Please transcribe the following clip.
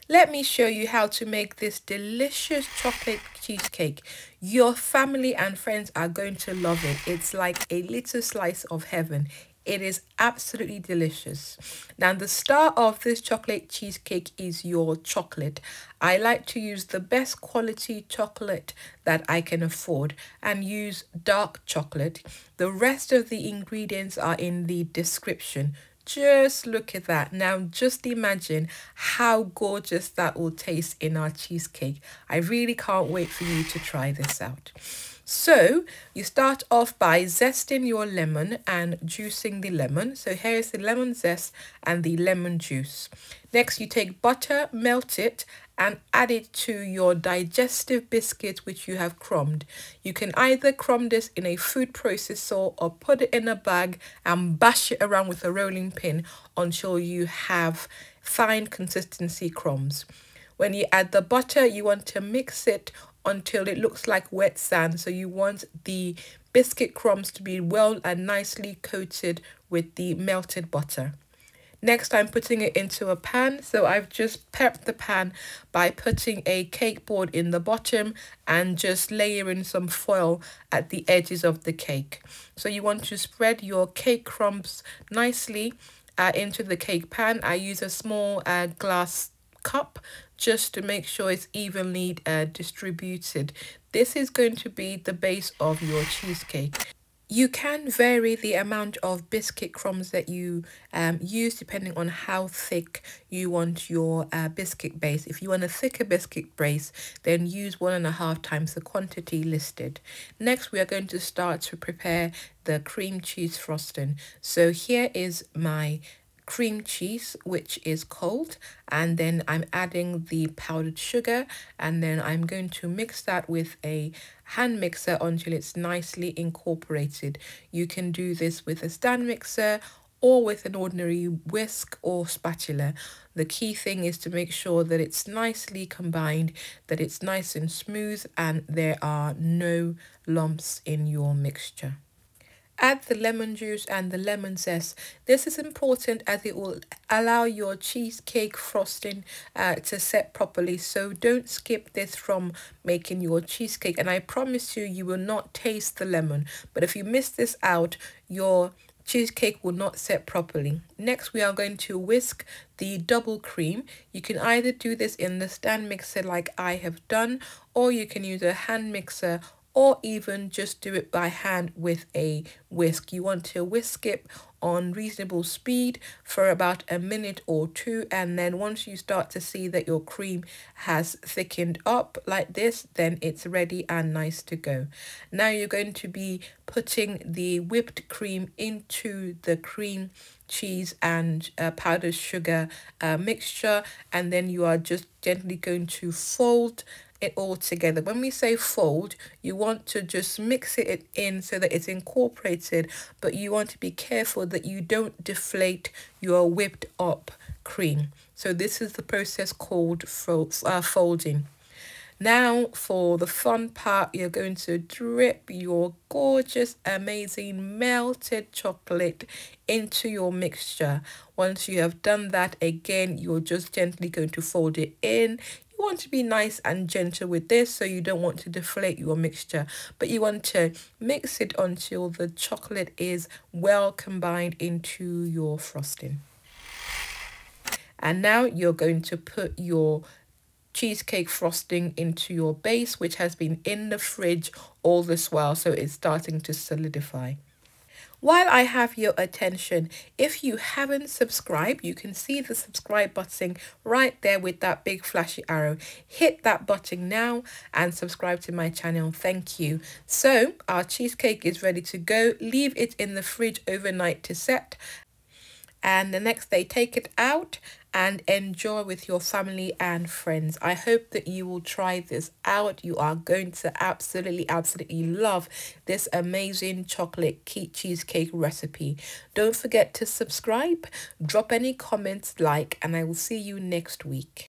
Let me show you how to make this delicious chocolate cheesecake. Your family and friends are going to love it. It's like a little slice of heaven. It is absolutely delicious. Now, the star of this chocolate cheesecake is your chocolate. I like to use the best quality chocolate that I can afford and use dark chocolate. The rest of the ingredients are in the description. Just look at that. Now, just imagine how gorgeous that will taste in our cheesecake. I really can't wait for you to try this out. So, you start off by zesting your lemon and juicing the lemon. So, here is the lemon zest and the lemon juice. Next, you take butter, melt it, and add it to your digestive biscuit which you have crumbed. You can either crumb this in a food processor or put it in a bag and bash it around with a rolling pin until you have fine consistency crumbs. When you add the butter, you want to mix it until it looks like wet sand. So you want the biscuit crumbs to be well and nicely coated with the melted butter. Next, I'm putting it into a pan. So I've just prepped the pan by putting a cake board in the bottom and just layering some foil at the edges of the cake. So you want to spread your cake crumbs nicely into the cake pan. I use a small glass cup just to make sure it's evenly distributed. This is going to be the base of your cheesecake. You can vary the amount of biscuit crumbs that you use depending on how thick you want your biscuit base. If you want a thicker biscuit base, then use 1.5 times the quantity listed. Next, we are going to start to prepare the cream cheese frosting. So here is my cream cheese, which is cold, and then I'm adding the powdered sugar, and then I'm going to mix that with a hand mixer until it's nicely incorporated. You can do this with a stand mixer or with an ordinary whisk or spatula. The key thing is to make sure that it's nicely combined, that it's nice and smooth, and there are no lumps in your mixture. Add the lemon juice and the lemon zest. This is important as it will allow your cheesecake frosting to set properly. So don't skip this from making your cheesecake. And I promise you, you will not taste the lemon. But if you miss this out, your cheesecake will not set properly. Next, we are going to whisk the double cream. You can either do this in the stand mixer like I have done, or you can use a hand mixer, or even just do it by hand with a whisk. You want to whisk it on reasonable speed for about a minute or two, and then once you start to see that your cream has thickened up like this, then it's ready and nice to go. Now you're going to be putting the whipped cream into the cream cheese and powdered sugar mixture, and then you are just gently going to fold it all together. When we say fold, you want to just mix it in so that it's incorporated, but you want to be careful that you don't deflate your whipped up cream. So this is the process called folding. Now for the fun part, you're going to drip your gorgeous, amazing melted chocolate into your mixture. Once you have done that, again, you're just gently going to fold it in. You want to be nice and gentle with this, so you don't want to deflate your mixture, but you want to mix it until the chocolate is well combined into your frosting. And now you're going to put your cheesecake frosting into your base, which has been in the fridge all this while, so it's starting to solidify. While I have your attention, if you haven't subscribed, you can see the subscribe button right there with that big flashy arrow. Hit that button now and subscribe to my channel. Thank you. So our cheesecake is ready to go. Leave it in the fridge overnight to set, and the next day take it out and enjoy with your family and friends. I hope that you will try this out. You are going to absolutely love this amazing chocolate cheesecake recipe. Don't forget to subscribe, drop any comments, like, and I will see you next week.